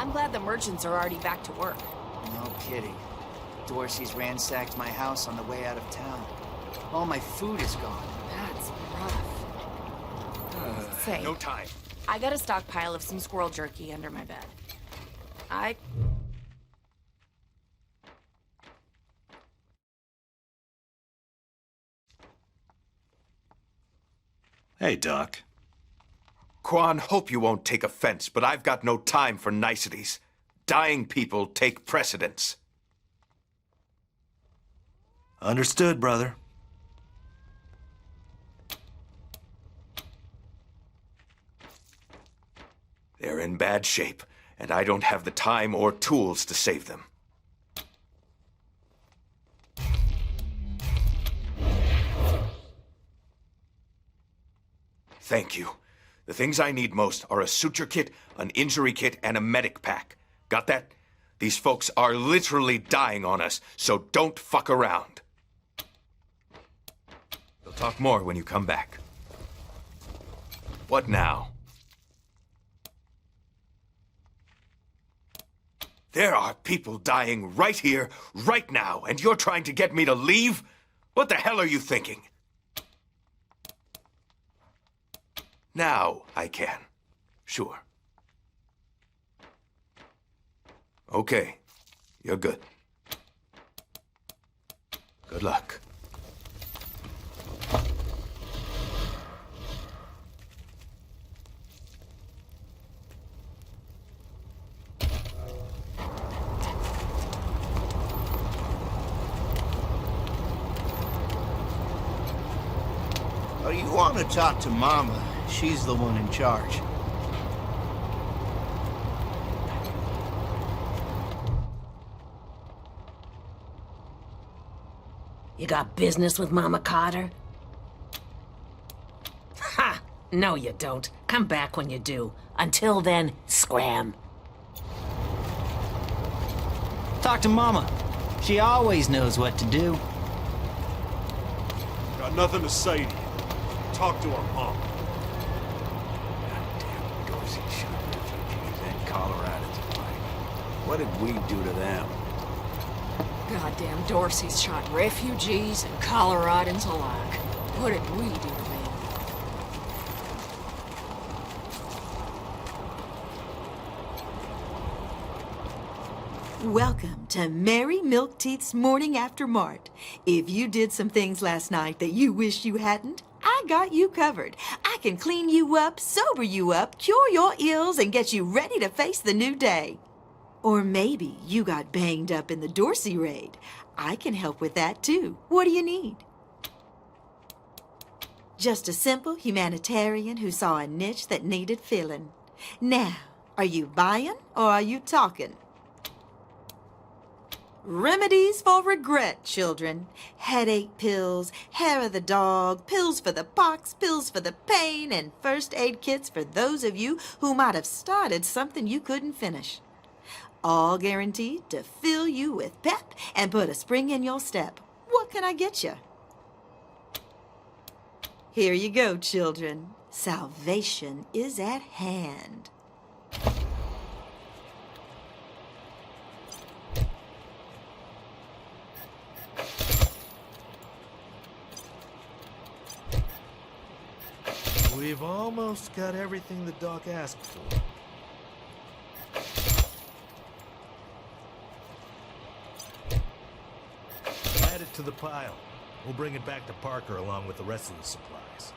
I'm glad the merchants are already back to work. No kidding. Dorsey's ransacked my house on the way out of town. All my food is gone. That's rough. Say, No time. I got a stockpile of some squirrel jerky under my bed. Hey, Doc. Quan, hope you won't take offense, but I've got no time for niceties. Dying people take precedence. Understood, brother. They're in bad shape, and I don't have the time or tools to save them. Thank you. The things I need most are a suture kit, an injury kit, and a medic pack. Got that? These folks are literally dying on us, so don't fuck around. We'll talk more when you come back. What now? There are people dying right here, right now, and you're trying to get me to leave? What the hell are you thinking? Now I can. Sure. Okay. You're good. Good luck. Oh, you want to talk to Mama? She's the one in charge. You got business with Mama Carter? Ha! No, you don't. Come back when you do. Until then, scram. Talk to Mama. She always knows what to do. Got nothing to say to you. Talk to her mom. Goddamn Dorsey shot refugees and Coloradans alike. What did we do to them? Goddamn Dorsey's shot refugees and Coloradans alike. What did we do to them? Welcome to Mary Milkteeth's Morning After Mart. If you did some things last night that you wish you hadn't, I got you covered. I can clean you up, sober you up, cure your ills, and get you ready to face the new day. Or maybe you got banged up in the Dorsey raid. I can help with that too. What do you need? Just a simple humanitarian who saw a niche that needed filling. Now, are you buying or are you talking? Remedies for regret, children. Headache pills, hair of the dog, pills for the pox, pills for the pain, and first aid kits for those of you who might have started something you couldn't finish. All guaranteed to fill you with pep and put a spring in your step. What can I get you? Here you go, children. Salvation is at hand. We've almost got everything the doc asked for. Add it to the pile. We'll bring it back to Parker along with the rest of the supplies.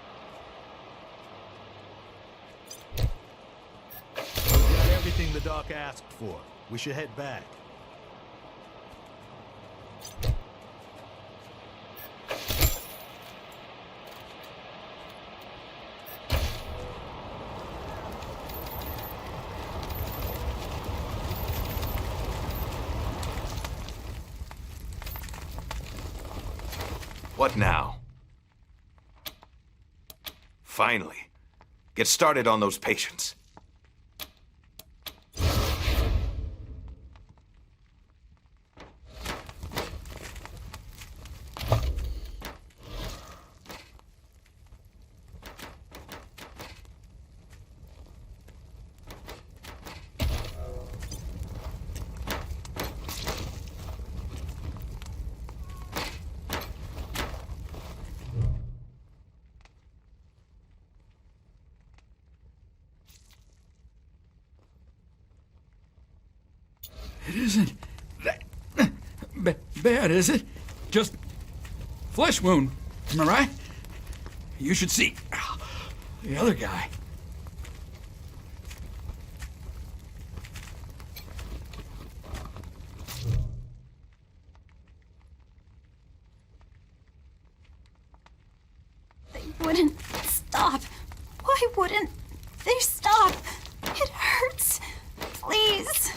We've got everything the doc asked for. We should head back. What now? Finally. Get started on those patients. It isn't that bad, is it? Just flesh wound. Am I right? You should see the other guy. They wouldn't stop. Why wouldn't they stop? It hurts. Please.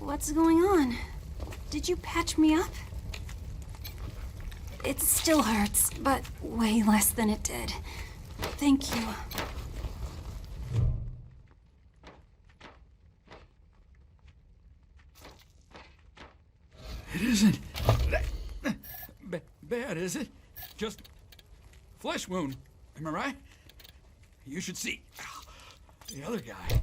What's going on? Did you patch me up? It still hurts, but way less than it did. Thank you. It isn't that bad, is it? Just flesh wound. Am I right? You should see the other guy.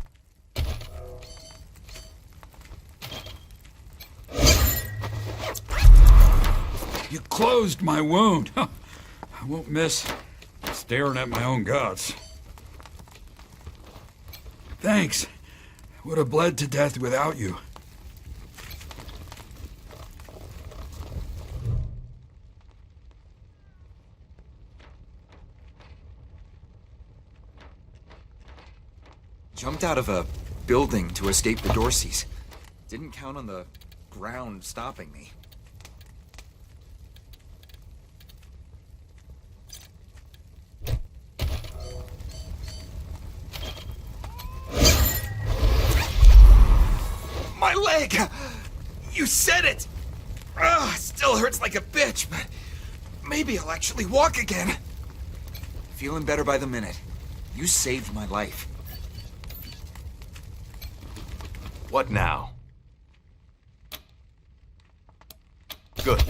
You closed my wound. I won't miss staring at my own guts. Thanks. Would have bled to death without you. Jumped out of a building to escape the Dorseys. Didn't count on the ground stopping me. My leg! You said it! Still hurts like a bitch, but maybe I'll actually walk again. Feeling better by the minute. You saved my life. What now? Good.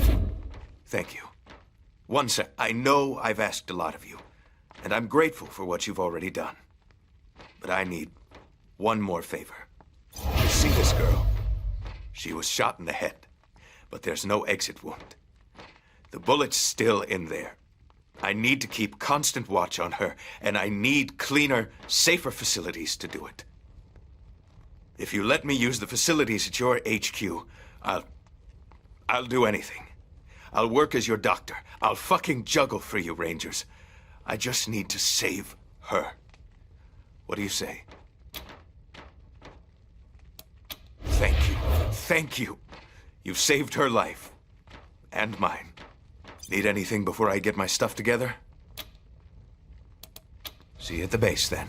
Thank you. One sec. I know I've asked a lot of you, and I'm grateful for what you've already done. But I need one more favor. You see this girl? She was shot in the head, but there's no exit wound. The bullet's still in there. I need to keep constant watch on her, and I need cleaner, safer facilities to do it. If you let me use the facilities at your HQ, I'll do anything. I'll work as your doctor. I'll fucking juggle for you, Rangers. I just need to save her. What do you say? Thank you. Thank you. You've saved her life. And mine. Need anything before I get my stuff together? See you at the base, then.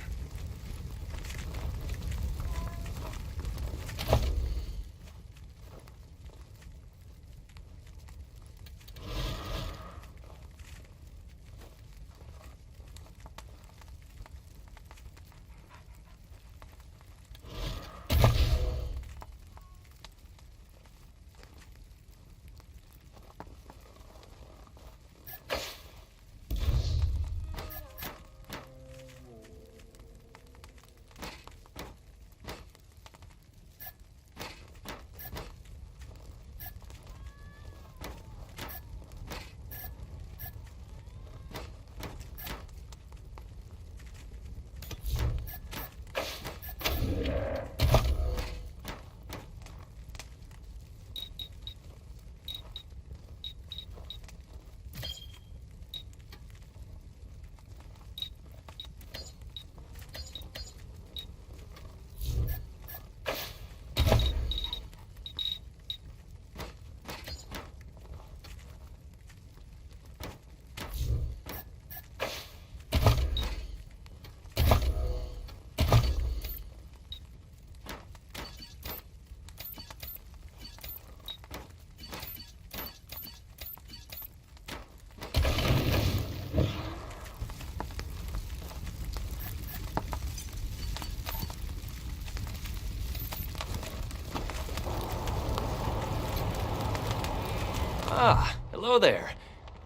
Ah, hello there.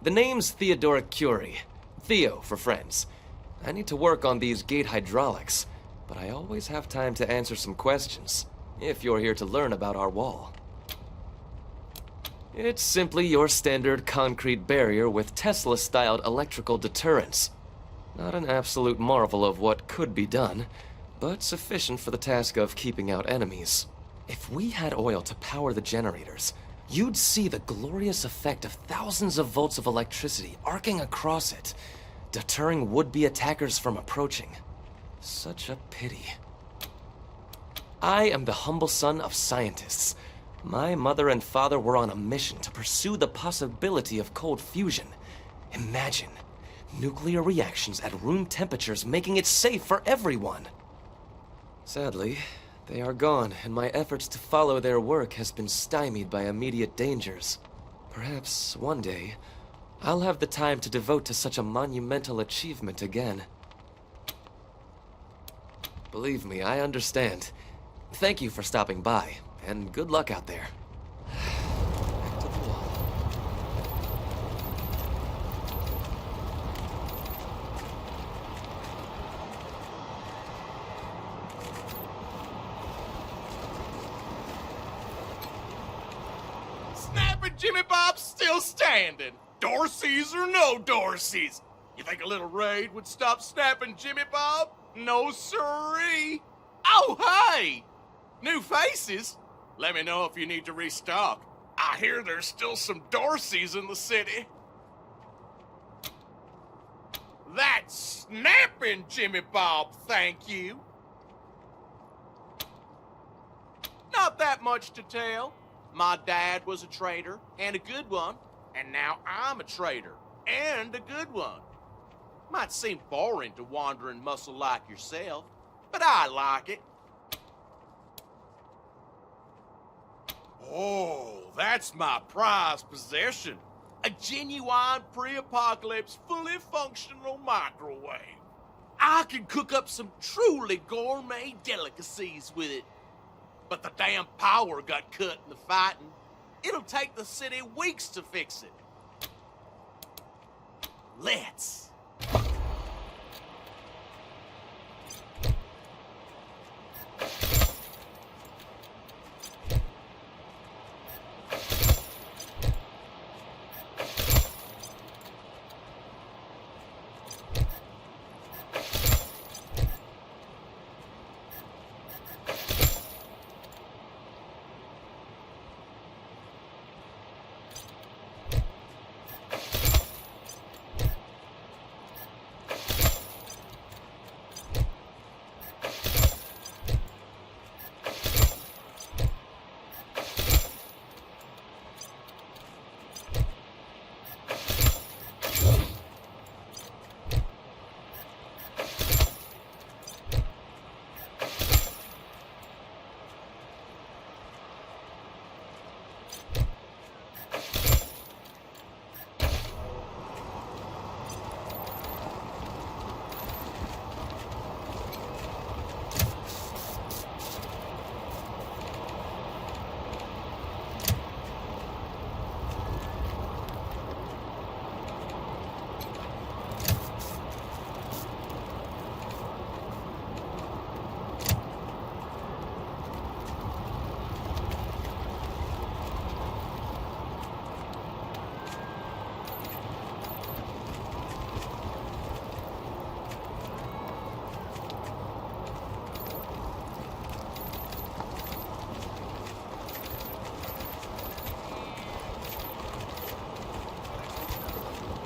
The name's Theodoric Curie. Theo for friends. I need to work on these gate hydraulics, but I always have time to answer some questions, if you're here to learn about our wall. It's simply your standard concrete barrier with Tesla-styled electrical deterrence. Not an absolute marvel of what could be done, but sufficient for the task of keeping out enemies. If we had oil to power the generators, you'd see the glorious effect of thousands of volts of electricity arcing across it, deterring would-be attackers from approaching. Such a pity. I am the humble son of scientists. My mother and father were on a mission to pursue the possibility of cold fusion. Imagine nuclear reactions at room temperatures making it safe for everyone. Sadly, they are gone, and my efforts to follow their work has been stymied by immediate dangers. Perhaps one day, I'll have the time to devote to such a monumental achievement again. Believe me, I understand. Thank you for stopping by, and good luck out there. Back to the wall. Snap and Jimmy Bob's still standing. Dorsey's or no Dorsey's. You think a little raid would stop Snap and Jimmy Bob? No siree. Oh, hey! New faces? Let me know if you need to restock. I hear there's still some Dorseys in the city. That's snapping, Jimmy Bob, thank you. Not that much to tell. My dad was a trader, and a good one. And now I'm a trader, and a good one. Might seem boring to wandering muscle like yourself, but I like it. Oh, that's my prized possession. A genuine pre-apocalypse, fully functional microwave. I can cook up some truly gourmet delicacies with it. But the damn power got cut in the fighting. It'll take the city weeks to fix it. Let's.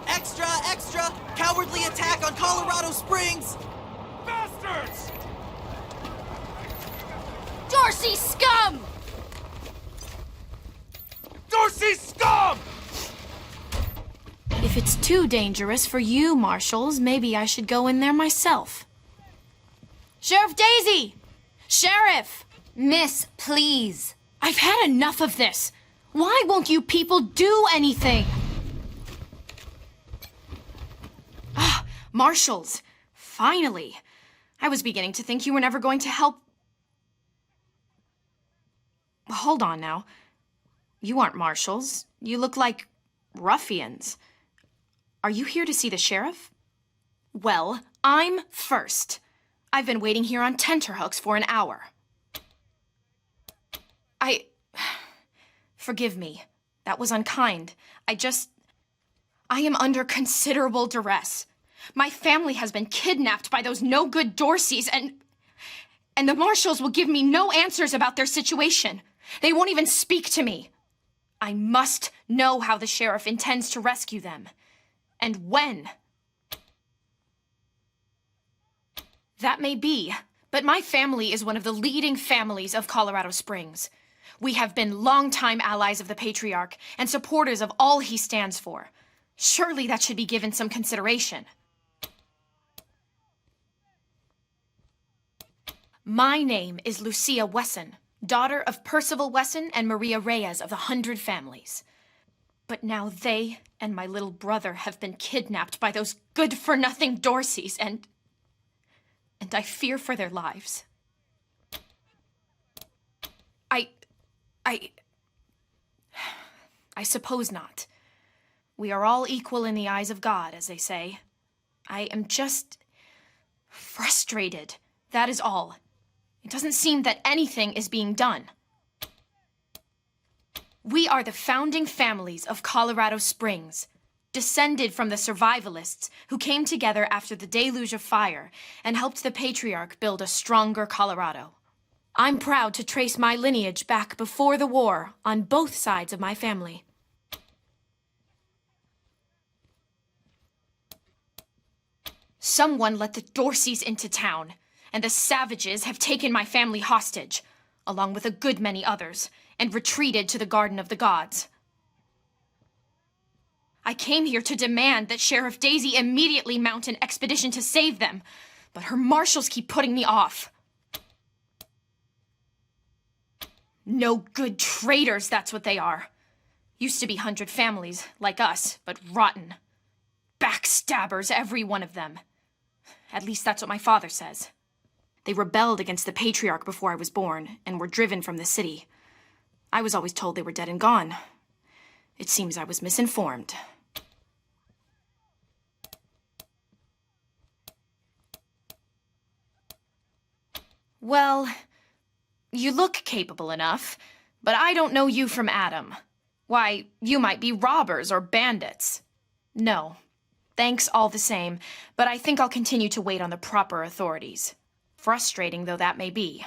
Extra, extra! Cowardly attack on Colorado Springs! Bastards! Dorsey scum! Dorsey scum! If it's too dangerous for you, Marshals, maybe I should go in there myself. Sheriff Daisy! Sheriff! Miss, please. I've had enough of this. Why won't you people do anything? Marshals, finally. I was beginning to think you were never going to help. Hold on now. You aren't Marshals. You look like ruffians. Are you here to see the sheriff? Well, I'm first. I've been waiting here on tenterhooks for an hour. Forgive me. That was unkind. I am under considerable duress. My family has been kidnapped by those no-good Dorseys, and the marshals will give me no answers about their situation. They won't even speak to me. I must know how the sheriff intends to rescue them. And when. That may be, but my family is one of the leading families of Colorado Springs. We have been longtime allies of the Patriarch and supporters of all he stands for. Surely that should be given some consideration. My name is Lucia Wesson, daughter of Percival Wesson and Maria Reyes of the 100 Families. But now they and my little brother have been kidnapped by those good-for-nothing Dorseys, and I fear for their lives. I suppose not. We are all equal in the eyes of God, as they say. I am just frustrated. That is all. It doesn't seem that anything is being done. We are the founding families of Colorado Springs, descended from the survivalists who came together after the deluge of fire and helped the Patriarch build a stronger Colorado. I'm proud to trace my lineage back before the war on both sides of my family. Someone let the Dorseys into town, and the savages have taken my family hostage, along with a good many others, and retreated to the Garden of the Gods. I came here to demand that Sheriff Daisy immediately mount an expedition to save them, but her marshals keep putting me off. No good traitors, that's what they are. Used to be 100 families, like us, but rotten. Backstabbers, every one of them. At least that's what my father says. They rebelled against the Patriarch before I was born, and were driven from the city. I was always told they were dead and gone. It seems I was misinformed. Well, you look capable enough, but I don't know you from Adam. Why, you might be robbers or bandits. No. Thanks all the same, but I think I'll continue to wait on the proper authorities. Frustrating though that may be.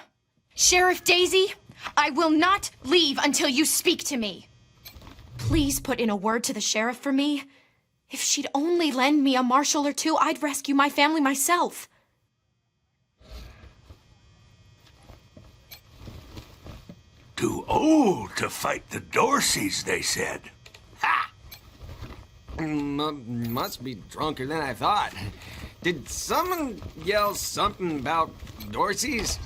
Sheriff Daisy, I will not leave until you speak to me. Please put in a word to the sheriff for me. If she'd only lend me a marshal or two, I'd rescue my family myself. Too old to fight the Dorseys, they said. Ha! Must be drunker than I thought. Did someone yell something about Dorseys?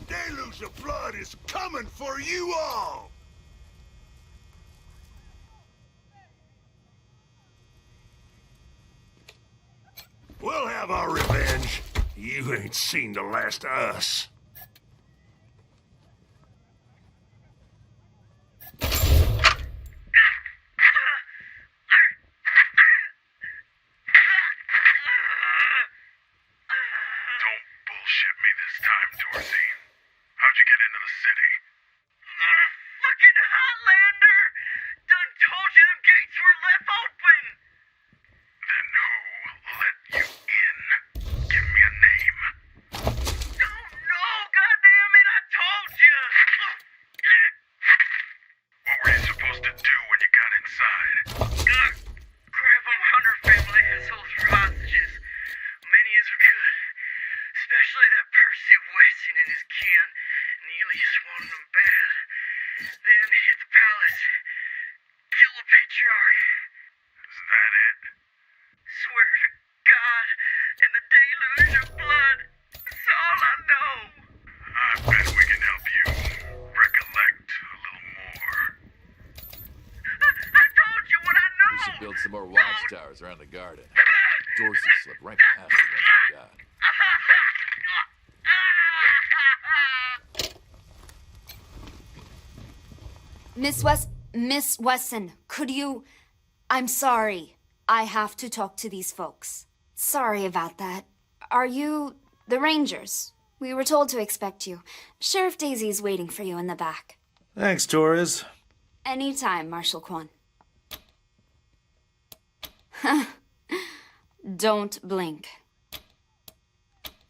Deluge of blood is coming for you all! We'll have our revenge. You ain't seen the last of us. Swear to God, and the deluge of around the garden. Dorsey slipped right past the ones we've got. Miss Wesson, could you... I'm sorry. I have to talk to these folks. Sorry about that. Are you the Rangers? We were told to expect you. Sheriff Daisy's waiting for you in the back. Thanks, Torres. Anytime, Marshal Quan. Don't blink.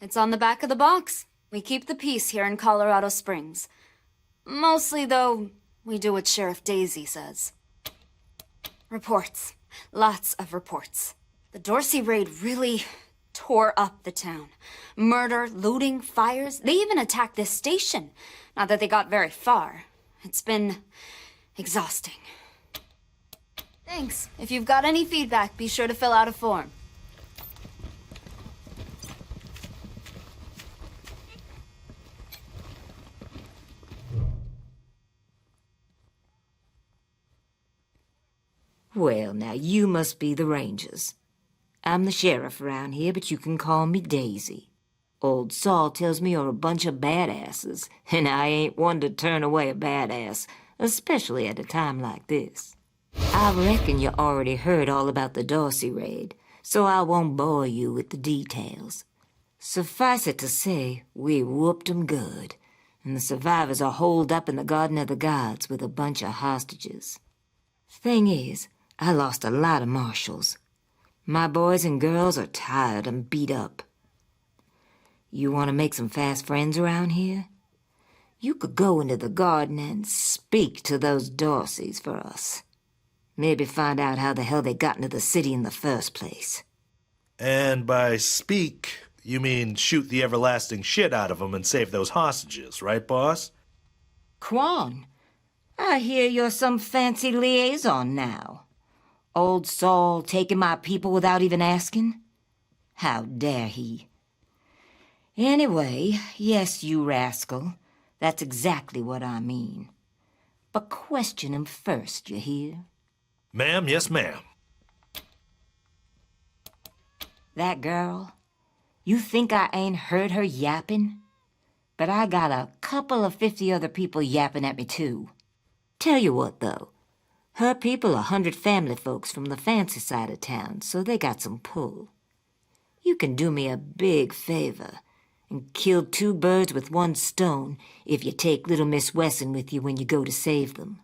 It's on the back of the box. We keep the peace here in Colorado Springs. Mostly, though, we do what Sheriff Daisy says. Reports. Lots of reports. The Dorsey raid really tore up the town. Murder, looting, fires. They even attacked this station. Not that they got very far. It's been exhausting. Thanks. If you've got any feedback, be sure to fill out a form. Well, now you must be the Rangers. I'm the sheriff around here, but you can call me Daisy. Old Saul tells me you're a bunch of badasses, and I ain't one to turn away a badass, especially at a time like this. I reckon you already heard all about the Dorsey raid, so I won't bore you with the details. Suffice it to say, we whooped 'em good, and the survivors are holed up in the Garden of the Gods with a bunch of hostages. Thing is, I lost a lot of marshals. My boys and girls are tired and beat up. You want to make some fast friends around here? You could go into the garden and speak to those Dorseys for us. Maybe find out how the hell they got into the city in the first place. And by speak, you mean shoot the everlasting shit out of them and save those hostages, right, boss? Quan, I hear you're some fancy liaison now. Old Saul taking my people without even asking? How dare he? Anyway, yes, you rascal. That's exactly what I mean. But question him first, you hear? Ma'am, yes, ma'am. That girl, you think I ain't heard her yapping? But I got a couple of 50 other people yapping at me, too. Tell you what, though. Her people are 100 family folks from the fancy side of town, so they got some pull. You can do me a big favor and kill 2 birds with 1 stone if you take little Miss Wesson with you when you go to save them.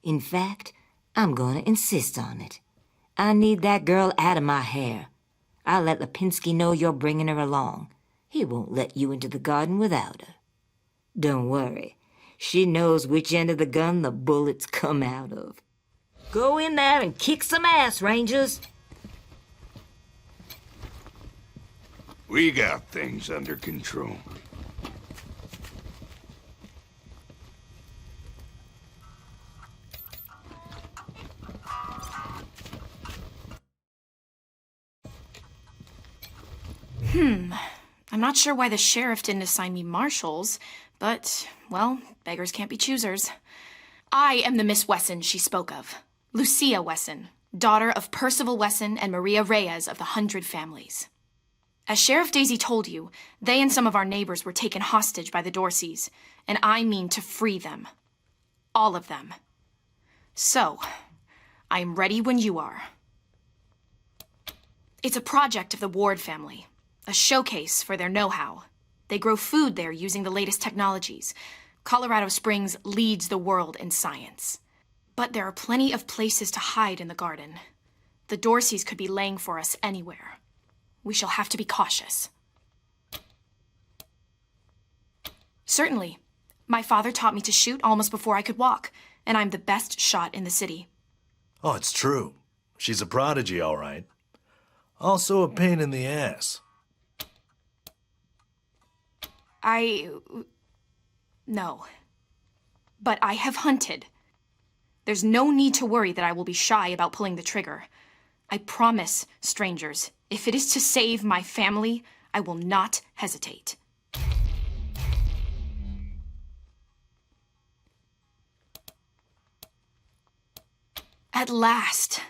In fact, I'm going to insist on it. I need that girl out of my hair. I'll let Lipinski know you're bringing her along. He won't let you into the garden without her. Don't worry. She knows which end of the gun the bullets come out of. Go in there and kick some ass, Rangers. We got things under control. I'm not sure why the sheriff didn't assign me marshals, but, well, beggars can't be choosers. I am the Miss Wesson she spoke of. Lucia Wesson, daughter of Percival Wesson and Maria Reyes of the 100 Families. As Sheriff Daisy told you, they and some of our neighbors were taken hostage by the Dorseys, and I mean to free them. All of them. So, I'm ready when you are. It's a project of the Ward family, a showcase for their know-how. They grow food there using the latest technologies. Colorado Springs leads the world in science. But there are plenty of places to hide in the garden. The Dorseys could be laying for us anywhere. We shall have to be cautious. Certainly. My father taught me to shoot almost before I could walk, and I'm the best shot in the city. Oh, it's true. She's a prodigy, all right. Also a pain in the ass. No. But I have hunted. There's no need to worry that I will be shy about pulling the trigger. I promise, strangers, if it is to save my family, I will not hesitate. At last.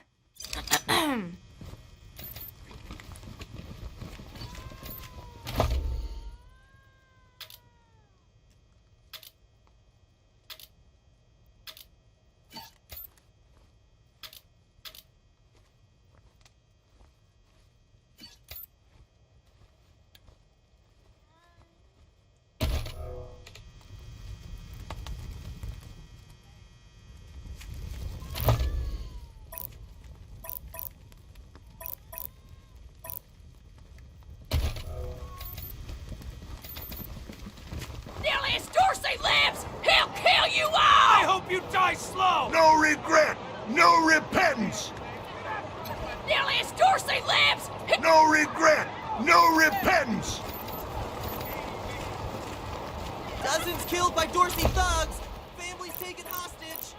Dorsey lives, he'll kill you all! I hope you die slow! No regret! No repentance! Nilius Dorsey lives! No regret! No repentance! Dozens killed by Dorsey thugs! Families taken hostage!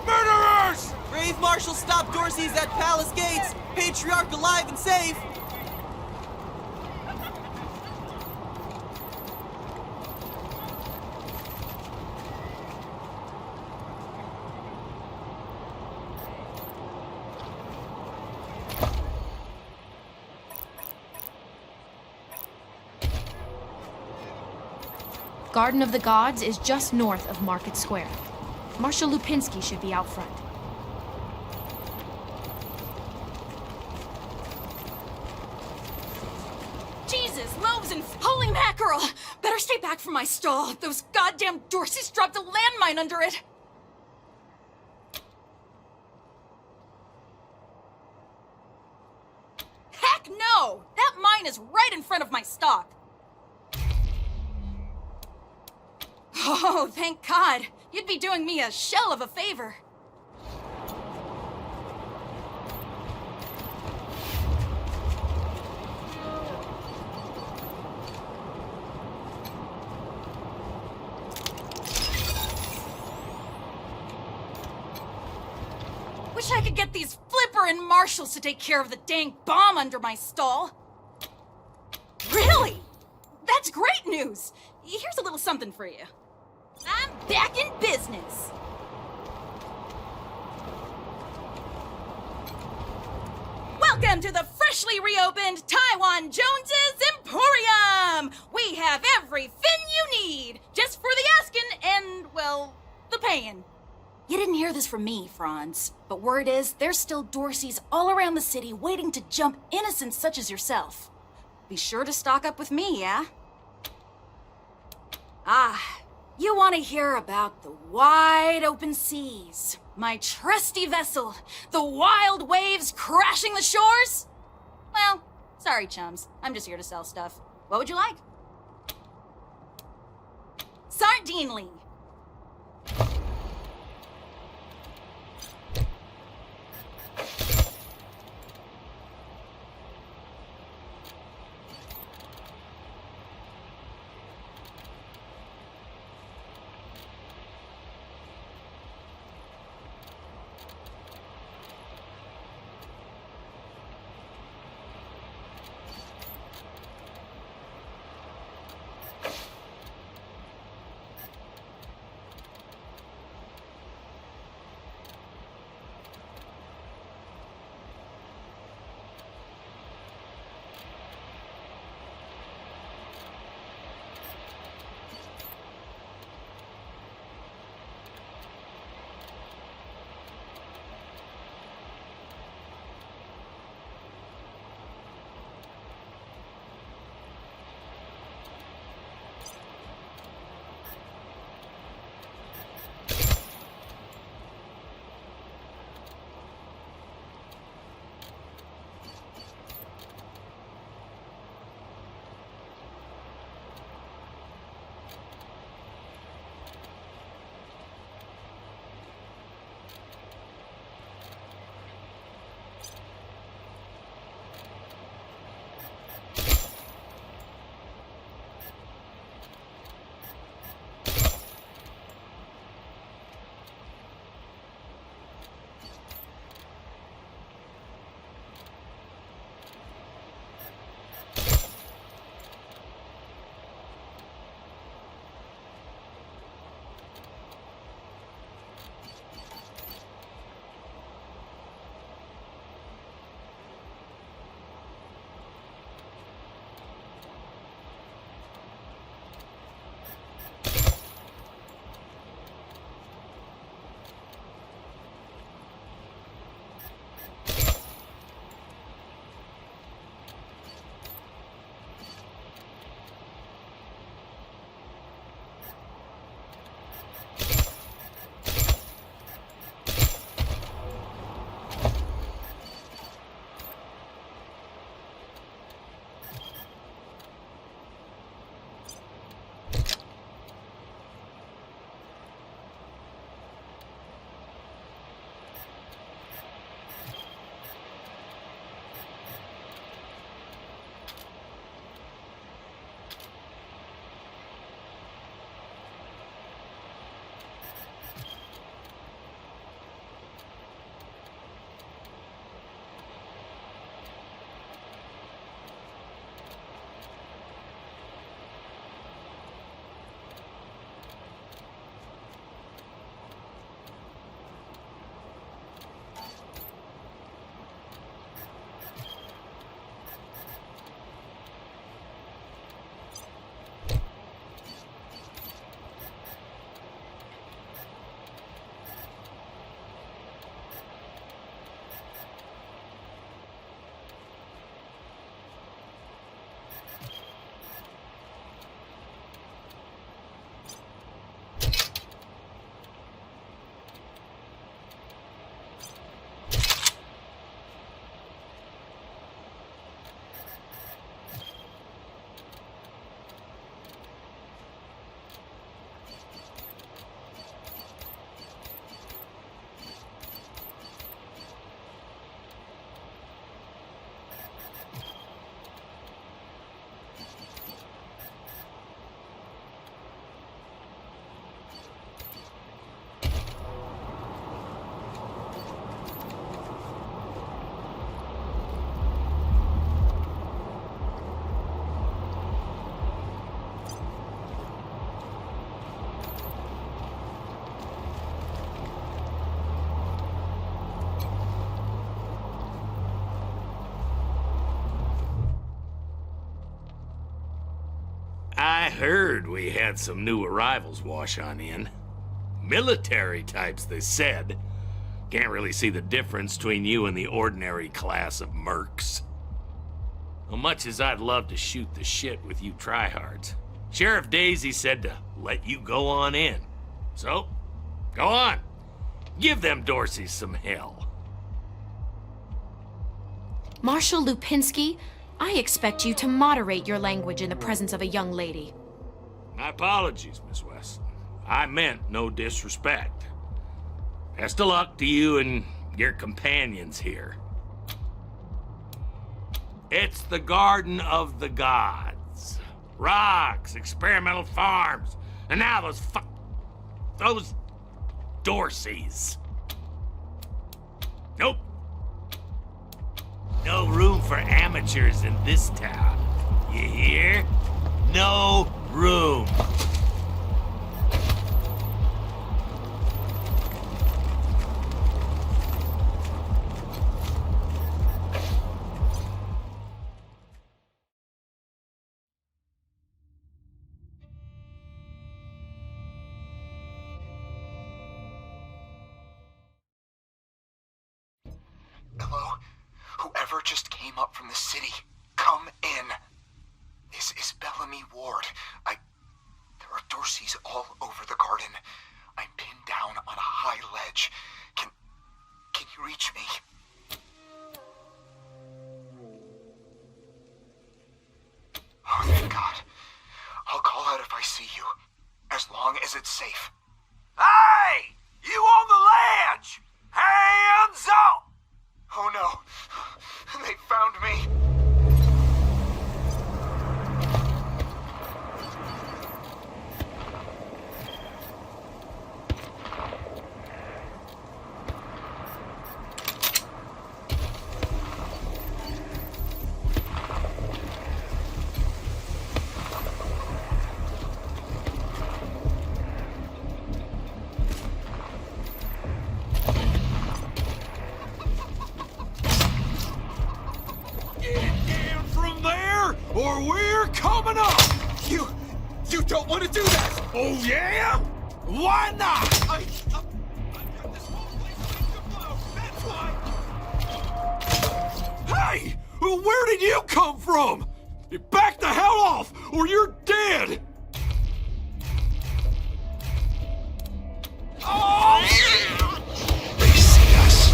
Murderers! Brave Marshal stopped Dorsey's at Palace Gates! Patriarch alive and safe! Garden of the Gods is just north of Market Square. Marshal Lupinski should be out front. Jesus, loaves and holy mackerel! Better stay back from my stall. Those goddamn Dorseys dropped a landmine under it. Heck no! That mine is right in front of my stock. Oh, thank God. You'd be doing me a shell of a favor. Wish I could get these Flipper and Marshals to take care of the dang bomb under my stall. Really? That's great news. Here's a little something for you. I'm back in business. Welcome to the freshly reopened Taiwan Jones's Emporium! We have everything you need, just for the asking and, well, the paying. You didn't hear this from me, Franz, but word is there's still Dorseys all around the city waiting to jump innocents such as yourself. Be sure to stock up with me, yeah? Ah, you want to hear about the wide open seas, my trusty vessel, the wild waves crashing the shores? Well, sorry, chums. I'm just here to sell stuff. What would you like? Sardinely. I heard we had some new arrivals wash on in. Military types, they said. Can't really see the difference between you and the ordinary class of mercs. As much as I'd love to shoot the shit with you tryhards, Sheriff Daisy said to let you go on in. So, go on. Give them Dorseys some hell. Marshal Lupinski, I expect you to moderate your language in the presence of a young lady. My apologies, Miss Weston. I meant no disrespect. Best of luck to you and your companions here. It's the Garden of the Gods. Rocks, experimental farms, and now those Dorseys. Nope. No room for amateurs in this town. You hear? No room. Hello? Whoever just came up from the city, come in. This is Bellamy Ward. There are Dorseys all over the garden. I'm pinned down on a high ledge. Can you reach me? Oh, thank God. I'll call out if I see you, as long as it's safe. Hey! You on the ledge! Hands up! Oh no, they found me. Or we're coming up! You don't want to do that! Oh, yeah? Why not? I've got this whole place ready to blow, that's why! Hey! Where did you come from? Back the hell off, or you're dead! Oh! They see us.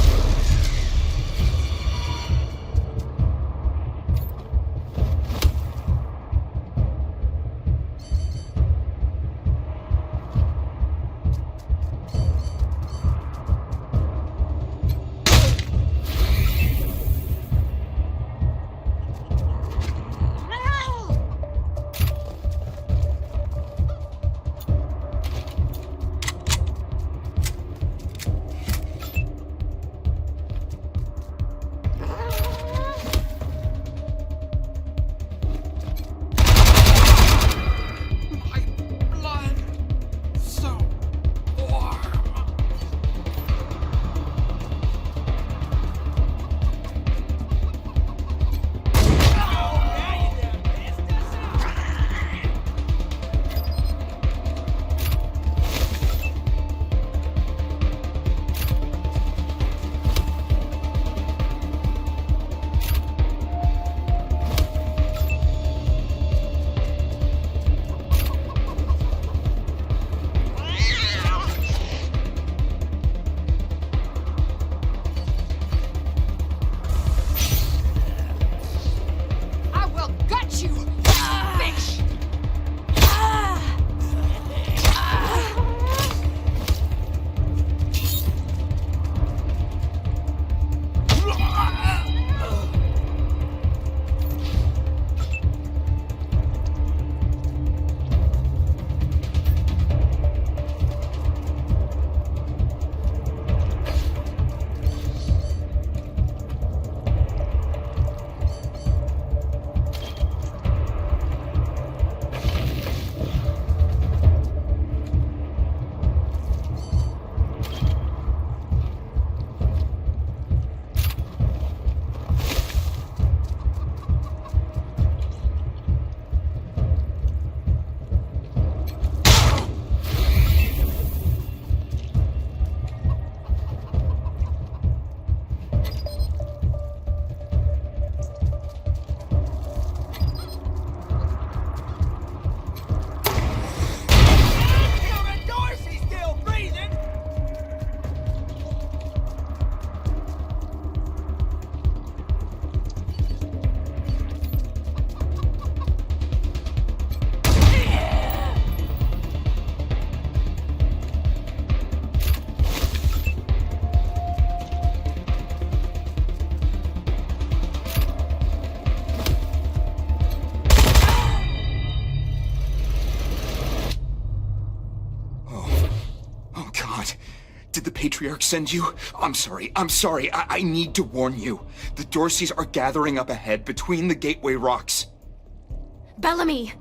Patriarch send you? I'm sorry. I need to warn you. The Dorseys are gathering up ahead between the Gateway Rocks. Bellamy!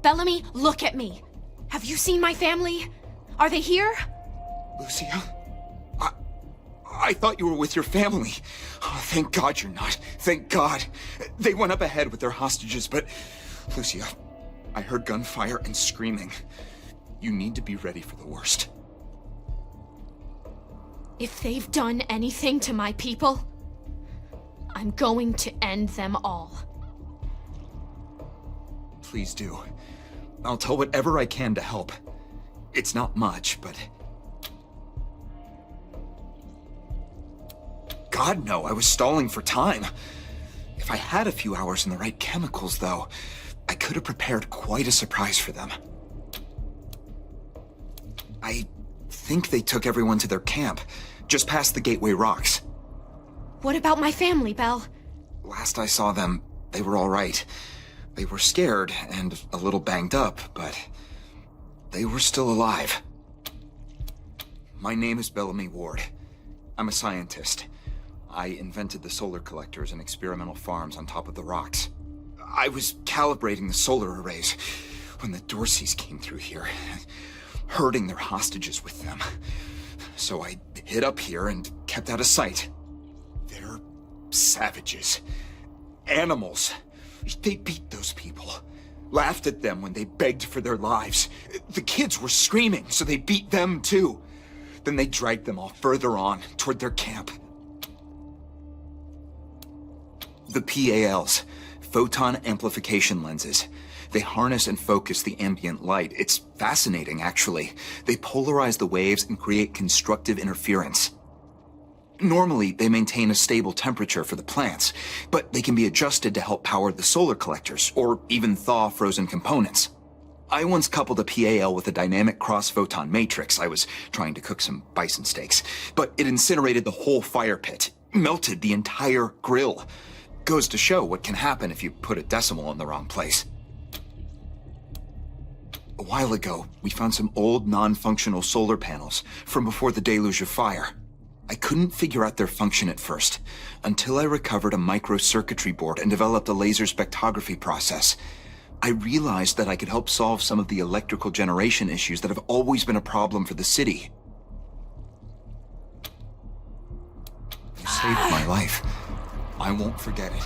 Bellamy, look at me. Have you seen my family? Are they here? Lucia? I thought you were with your family. Oh, thank God you're not. Thank God. They went up ahead with their hostages, but... Lucia, I heard gunfire and screaming. You need to be ready for the worst. If they've done anything to my people, I'm going to end them all. Please do. I'll tell whatever I can to help. It's not much, but... God, no, I was stalling for time. If I had a few hours and the right chemicals, though, I could have prepared quite a surprise for them. I think they took everyone to their camp, just past the Gateway Rocks. What about my family, Belle? Last I saw them, they were all right. They were scared and a little banged up, but they were still alive. My name is Bellamy Ward. I'm a scientist. I invented the solar collectors and experimental farms on top of the rocks. I was calibrating the solar arrays when the Dorseys came through here, herding their hostages with them. So I hid up here and kept out of sight. They're savages. Animals. They beat those people. Laughed at them when they begged for their lives. The kids were screaming, so they beat them too. Then they dragged them all further on, toward their camp. The PALs, photon amplification lenses. They harness and focus the ambient light. It's fascinating, actually. They polarize the waves and create constructive interference. Normally, they maintain a stable temperature for the plants, but they can be adjusted to help power the solar collectors, or even thaw frozen components. I once coupled a PAL with a dynamic cross-photon matrix. I was trying to cook some bison steaks, but it incinerated the whole fire pit, melted the entire grill. Goes to show what can happen if you put a decimal in the wrong place. A while ago, we found some old non-functional solar panels from before the deluge of fire. I couldn't figure out their function at first, until I recovered a microcircuitry board and developed a laser spectrography process. I realized that I could help solve some of the electrical generation issues that have always been a problem for the city. You saved my life. I won't forget it.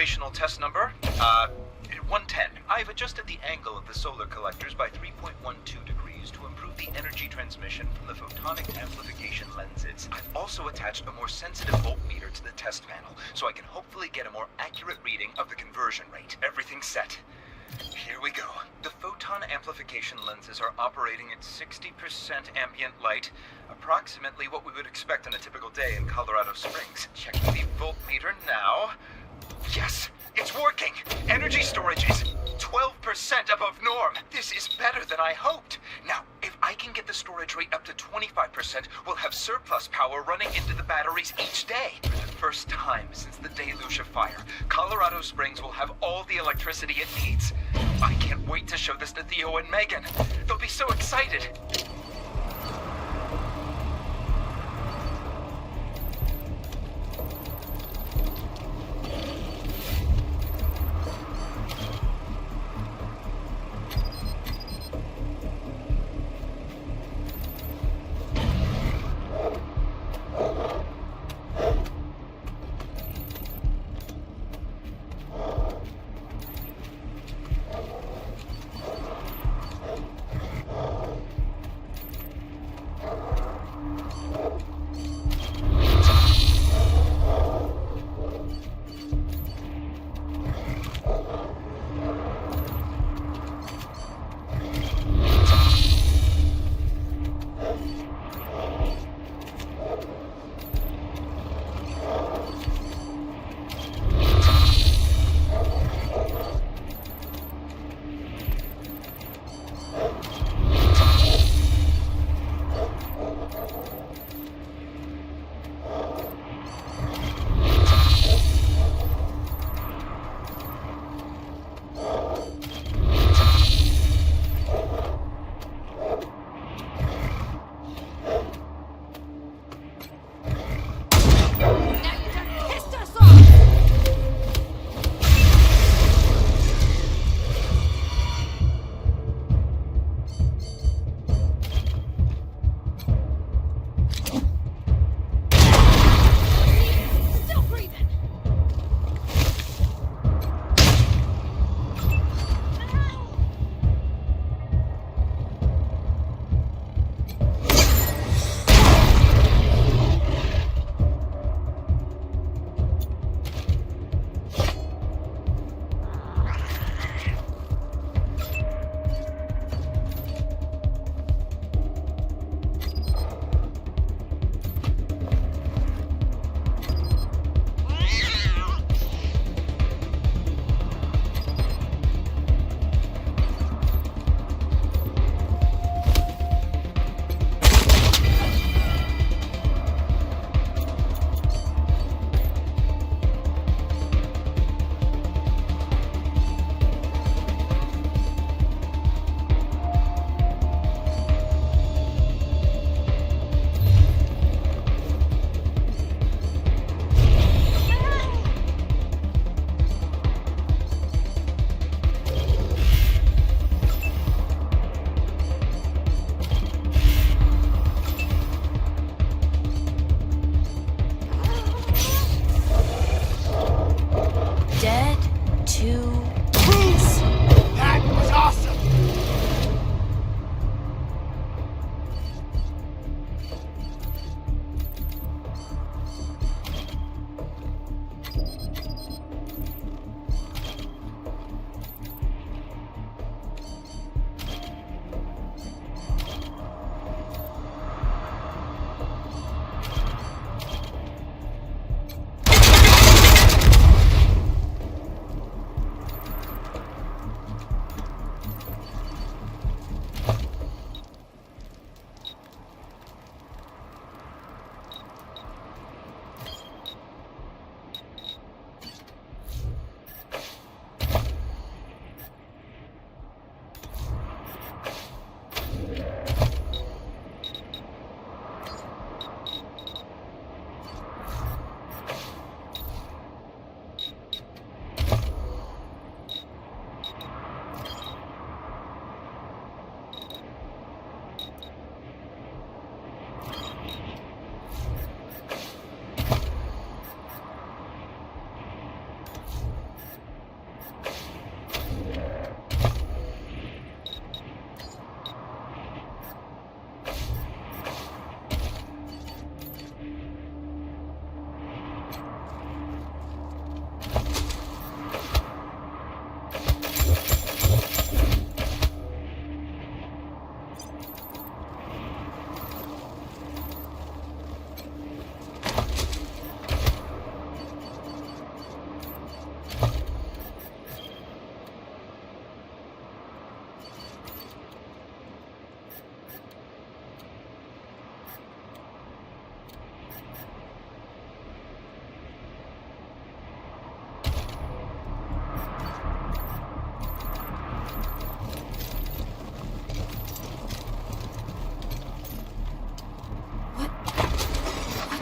operational test number, 110. I've adjusted the angle of the solar collectors by 3.12 degrees to improve the energy transmission from the photonic amplification lenses. I've also attached a more sensitive voltmeter to the test panel, so I can hopefully get a more accurate reading of the conversion rate. Everything's set. Here we go. The photon amplification lenses are operating at 60% ambient light, approximately what we would expect on a typical day in Colorado Springs. Checking the voltmeter now. Yes, it's working! Energy storage is 12% above norm. This is better than I hoped. Now, if I can get the storage rate up to 25%, we'll have surplus power running into the batteries each day. For the first time since the deluge of fire, Colorado Springs will have all the electricity it needs. I can't wait to show this to Theo and Megan. They'll be so excited.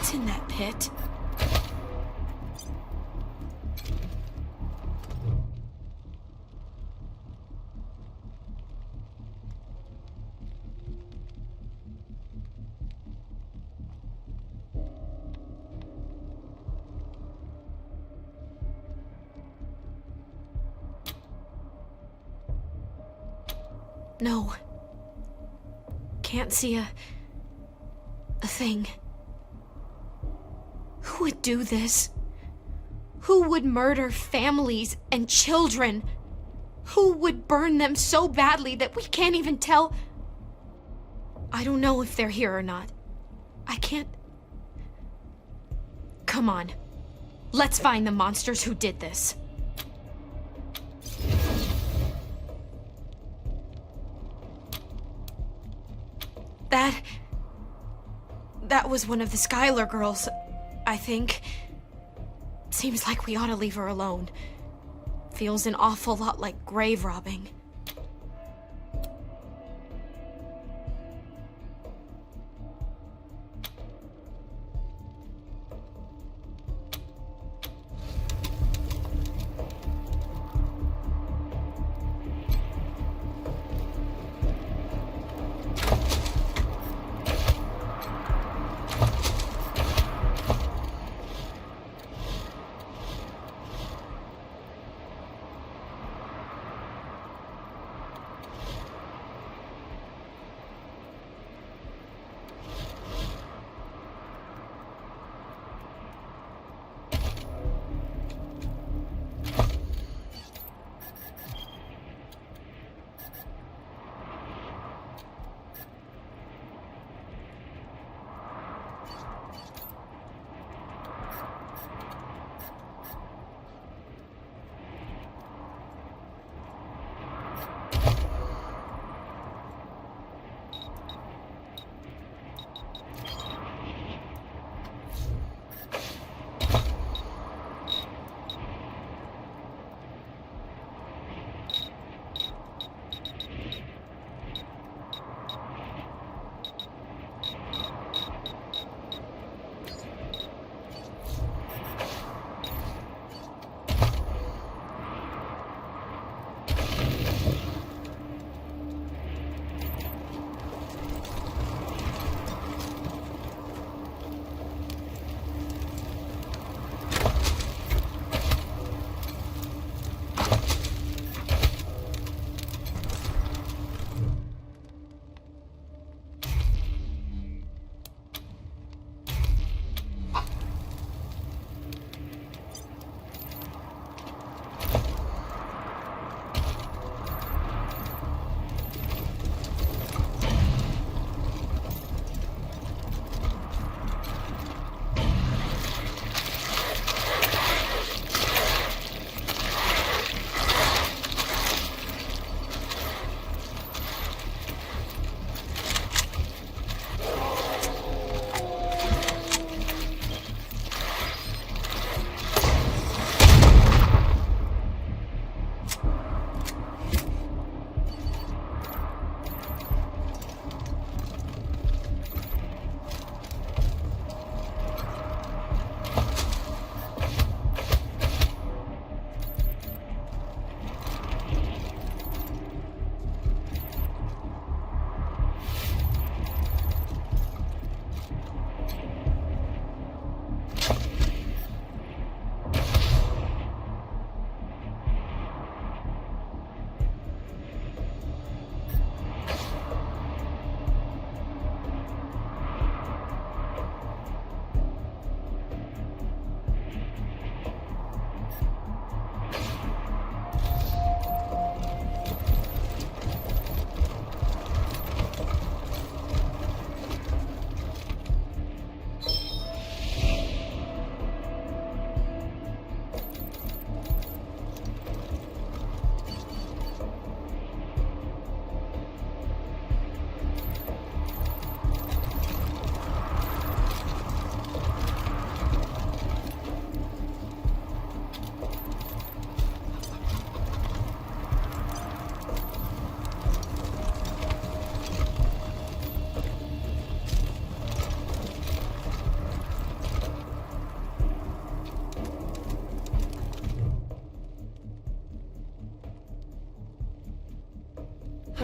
What's in that pit? No. Can't see a thing. Who would do this? Who would murder families and children? Who would burn them so badly that we can't even tell? I don't know if they're here or not. I can't... Come on. Let's find the monsters who did this. That was one of the Skylar girls, I think. Seems like we ought to leave her alone. Feels an awful lot like grave robbing.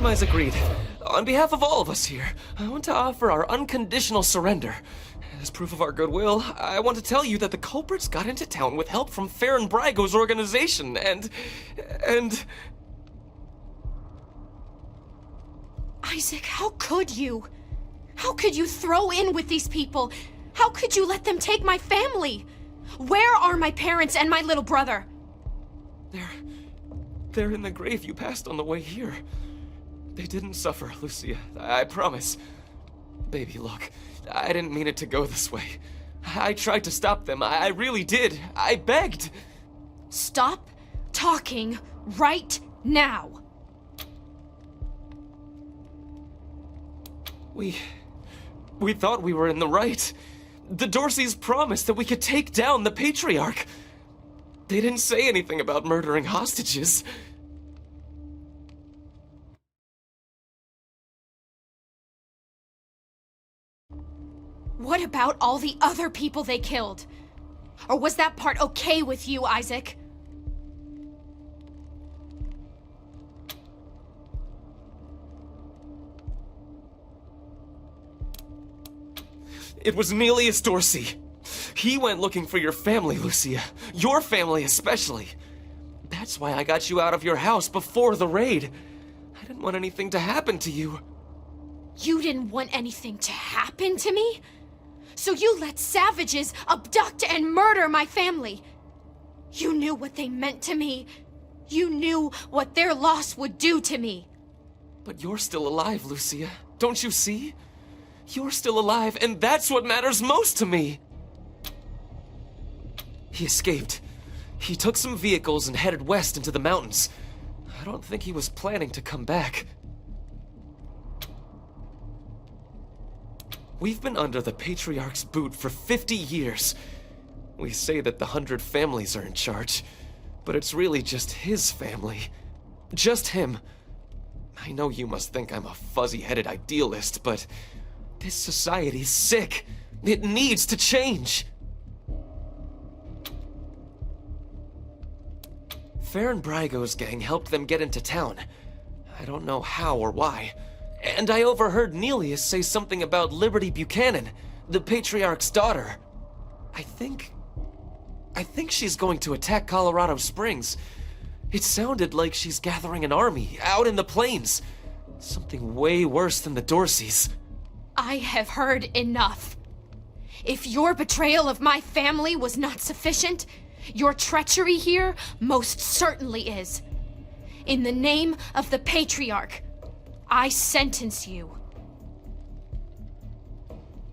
Compromise agreed. On behalf of all of us here, I want to offer our unconditional surrender. As proof of our goodwill, I want to tell you that the culprits got into town with help from Farron Brygo's organization, and... Isaac, how could you? How could you throw in with these people? How could you let them take my family? Where are my parents and my little brother? They're in the grave you passed on the way here. They didn't suffer, Lucia. I promise. Baby, look. I didn't mean it to go this way. I tried to stop them. I really did. I begged. Stop talking right now. We thought we were in the right. The Dorseys promised that we could take down the Patriarch. They didn't say anything about murdering hostages. What about all the other people they killed? Or was that part okay with you, Isaac? It was Nelius Dorsey. He went looking for your family, Lucia. Your family especially. That's why I got you out of your house before the raid. I didn't want anything to happen to you. You didn't want anything to happen to me? So you let savages abduct and murder my family. You knew what they meant to me. You knew what their loss would do to me. But you're still alive, Lucia. Don't you see? You're still alive, and that's what matters most to me. He escaped. He took some vehicles and headed west into the mountains. I don't think he was planning to come back. We've been under the Patriarch's boot for 50 years. We say that the 100 families are in charge, but it's really just his family. Just him. I know you must think I'm a fuzzy-headed idealist, but this society's sick. It needs to change. Farron Brygo's gang helped them get into town. I don't know how or why. And I overheard Nelius say something about Liberty Buchanan, the Patriarch's daughter. I think she's going to attack Colorado Springs. It sounded like she's gathering an army out in the plains. Something way worse than the Dorseys. I have heard enough. If your betrayal of my family was not sufficient, your treachery here most certainly is. In the name of the Patriarch, I sentence you.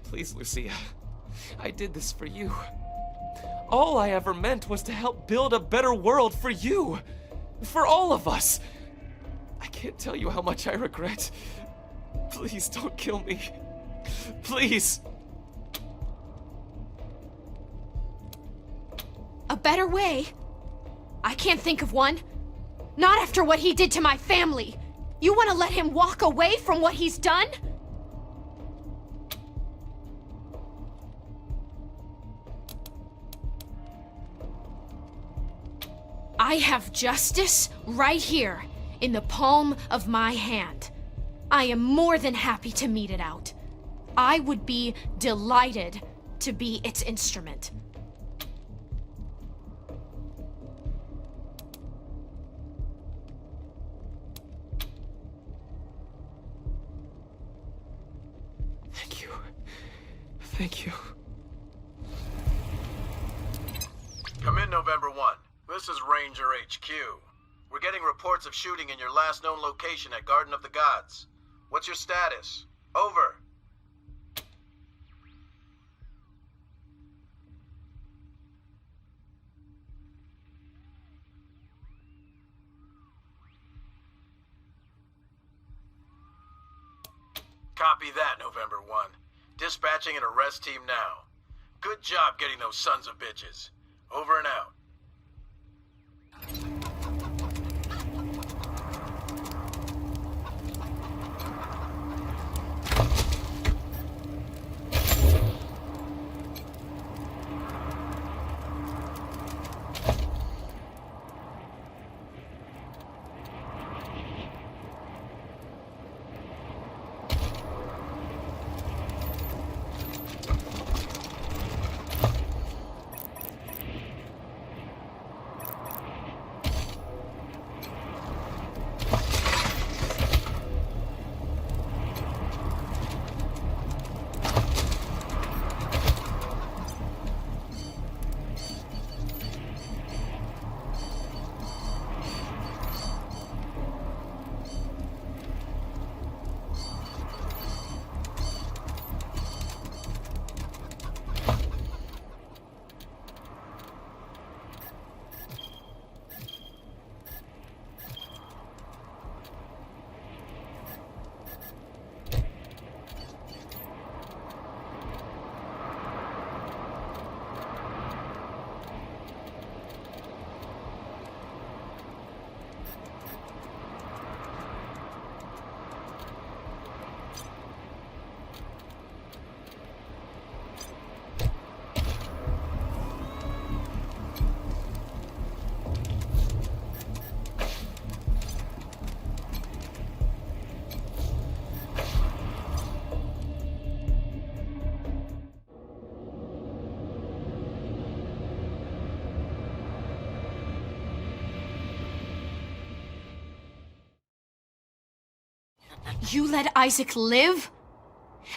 Please, Lucia. I did this for you. All I ever meant was to help build a better world for you. For all of us. I can't tell you how much I regret. Please don't kill me. Please. A better way? I can't think of one. Not after what he did to my family. You want to let him walk away from what he's done? I have justice right here in the palm of my hand. I am more than happy to mete it out. I would be delighted to be its instrument. Thank you. Come in, November 1. This is Ranger HQ. We're getting reports of shooting in your last known location at Garden of the Gods. What's your status? Over. Copy that, November 1. Dispatching an arrest team now. Good job getting those sons of bitches. Over and out. You let Isaac live?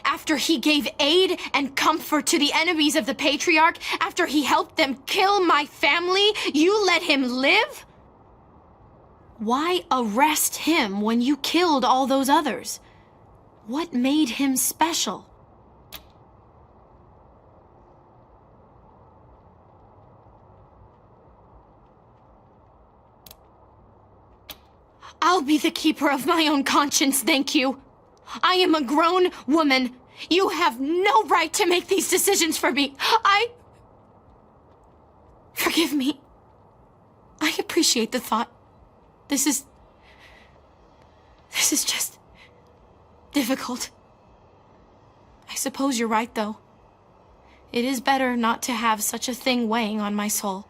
After he gave aid and comfort to the enemies of the Patriarch? After he helped them kill my family? You let him live? Why arrest him when you killed all those others? What made him special? I'll be the keeper of my own conscience, thank you. I am a grown woman. You have no right to make these decisions for me. Forgive me. I appreciate the thought. This is just difficult. I suppose you're right, though. It is better not to have such a thing weighing on my soul.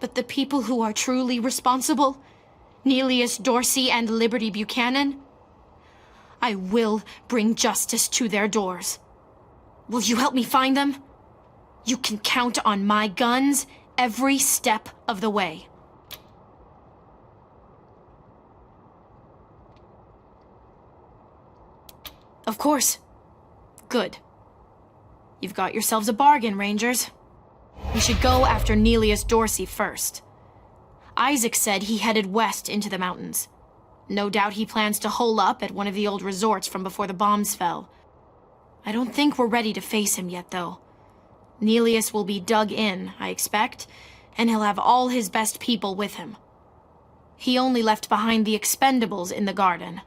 But the people who are truly responsible, Nelius Dorsey and Liberty Buchanan, I will bring justice to their doors. Will you help me find them? You can count on my guns every step of the way. Of course. Good. You've got yourselves a bargain, Rangers. We should go after Nelius Dorsey first. Isaac said he headed west into the mountains. No doubt he plans to hole up at one of the old resorts from before the bombs fell. I don't think we're ready to face him yet, though. Nelius will be dug in, I expect, and he'll have all his best people with him. He only left behind the expendables in the garden.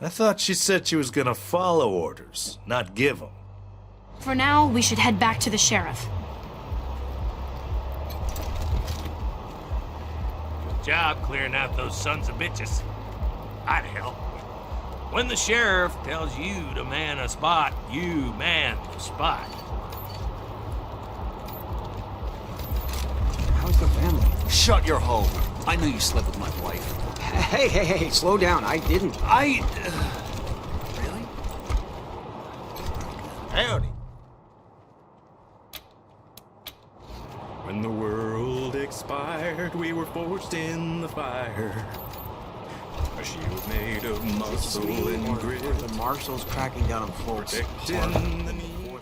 I thought she said she was gonna follow orders, not give them. For now, we should head back to the sheriff. Good job clearing out those sons of bitches. I'd help. When the sheriff tells you to man a spot, you man the spot. How's the family? Shut your hole. I knew you slept with my wife. Hey, slow down. I didn't. Really? Howdy. When the world expired, we were forged in the fire. A shield made of muscle and grit. The marshals cracking down on folks. Protecting the need.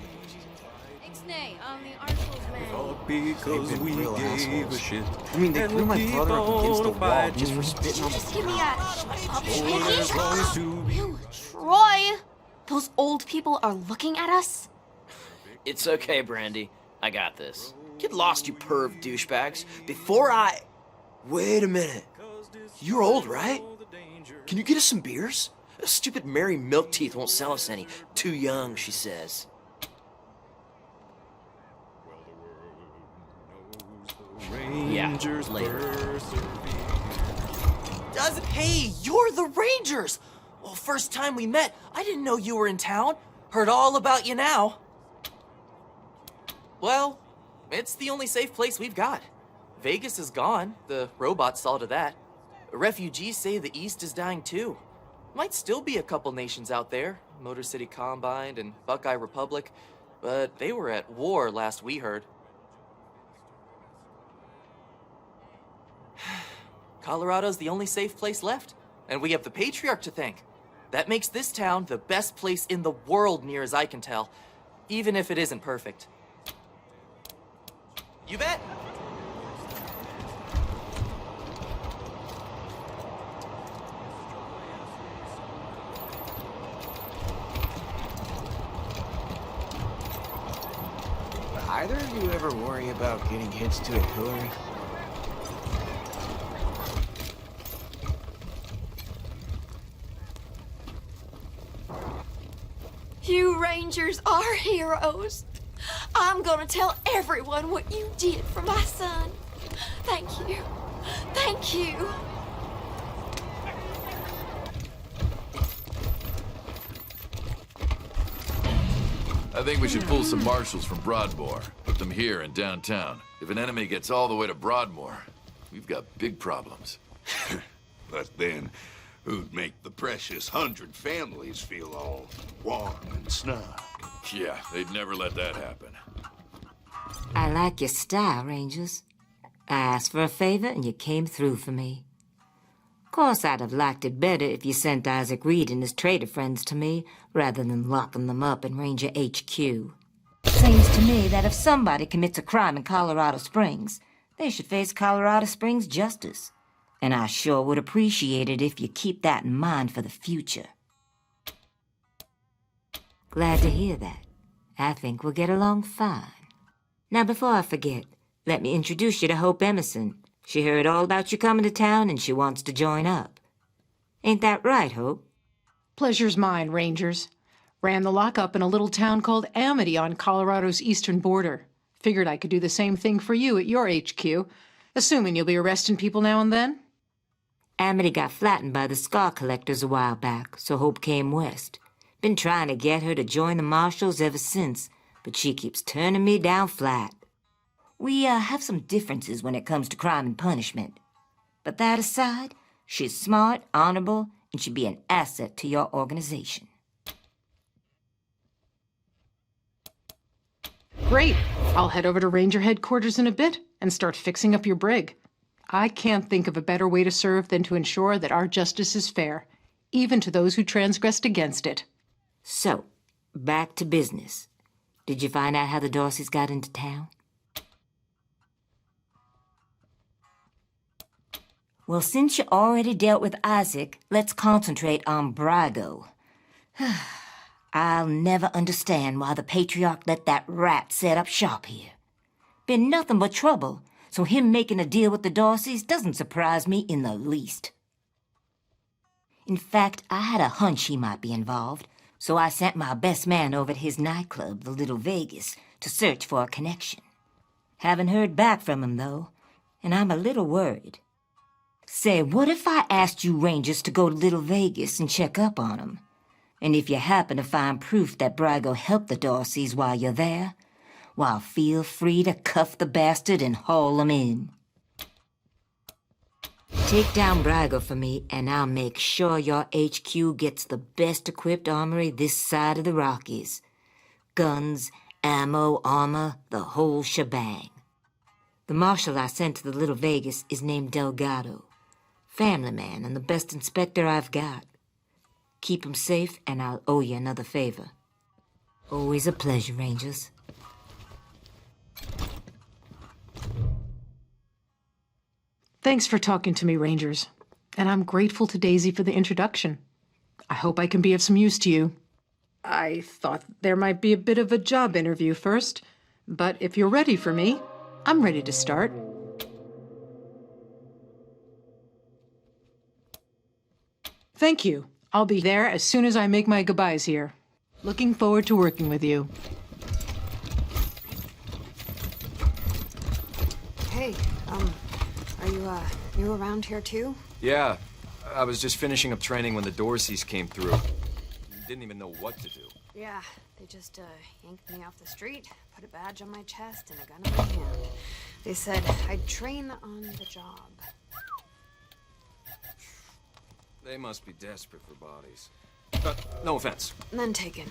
Ixnay, I'm the Arshal's man. All because we gave a shit. I mean, they threw my brother up against the wall just for spitting on Just the give me that. As long as Ew, Troy! Those old people are looking at us? It's okay, Brandy. I got this. Get lost, you perv douchebags. Before I... Wait a minute. You're old, right? Can you get us some beers? Stupid Mary Milkteeth won't sell us any. Too young, she says. Yeah, later. Hey, you're the Rangers! Well, first time we met, I didn't know you were in town. Heard all about you now. Well, it's the only safe place we've got. Vegas is gone. The robots saw to that. Refugees say the East is dying too. Might still be a couple nations out there. Motor City Combine and Buckeye Republic. But they were at war last we heard. Colorado's the only safe place left. And we have the Patriarch to thank. That makes this town the best place in the world, near as I can tell. Even if it isn't perfect. You bet! Either of you ever worry about getting hitched to a pillory? You Rangers are heroes. I'm gonna tell everyone what you did for my son. Thank you. Thank you. I think we should pull some marshals from Broadmoor. Put them here in downtown. If an enemy gets all the way to Broadmoor, we've got big problems. But then, who'd make the precious 100 families feel all warm and snug? Yeah, they'd never let that happen. I like your style, Rangers. I asked for a favor and you came through for me. Course, I'd have liked it better if you sent Isaac Reed and his traitor friends to me, rather than locking them up in Ranger HQ. Seems to me that if somebody commits a crime in Colorado Springs, they should face Colorado Springs justice. And I sure would appreciate it if you keep that in mind for the future. Glad to hear that. I think we'll get along fine. Now, before I forget, let me introduce you to Hope Emerson. She heard all about you coming to town and she wants to join up. Ain't that right, Hope? Pleasure's mine, Rangers. Ran the lockup in a little town called Amity on Colorado's eastern border. Figured I could do the same thing for you at your HQ, assuming you'll be arresting people now and then. Amity got flattened by the scar collectors a while back, so Hope came west. Been trying to get her to join the Marshals ever since, but she keeps turning me down flat. We have some differences when it comes to crime and punishment. But that aside, she's smart, honorable, and should be an asset to your organization. Great. I'll head over to Ranger headquarters in a bit and start fixing up your brig. I can't think of a better way to serve than to ensure that our justice is fair, even to those who transgressed against it. So, back to business. Did you find out how the Dorseys got into town? Well, since you already dealt with Isaac, let's concentrate on Brago. I'll never understand why the Patriarch let that rat set up shop here. Been nothing but trouble, so him making a deal with the Dorseys doesn't surprise me in the least. In fact, I had a hunch he might be involved, so I sent my best man over to his nightclub, the Little Vegas, to search for a connection. Haven't heard back from him, though, and I'm a little worried. Say, what if I asked you Rangers to go to Little Vegas and check up on him? And if you happen to find proof that Brago helped the Dorseys while you're there, well, feel free to cuff the bastard and haul him in. Take down Brago for me, and I'll make sure your HQ gets the best-equipped armory this side of the Rockies. Guns, ammo, armor, the whole shebang. The marshal I sent to the Little Vegas is named Delgado. Family man and the best inspector I've got. Keep him safe, and I'll owe you another favor. Always a pleasure, Rangers. Thanks for talking to me, Rangers. And I'm grateful to Daisy for the introduction. I hope I can be of some use to you. I thought there might be a bit of a job interview first, but if you're ready for me, I'm ready to start. Thank you. I'll be there as soon as I make my goodbyes here. Looking forward to working with you. Hey, are you around here too? Yeah, I was just finishing up training when the Dorseys came through. Didn't even know what to do. Yeah, they just yanked me off the street, put a badge on my chest and a gun in my hand. They said I'd train on the job. They must be desperate for bodies. No offense. None taken.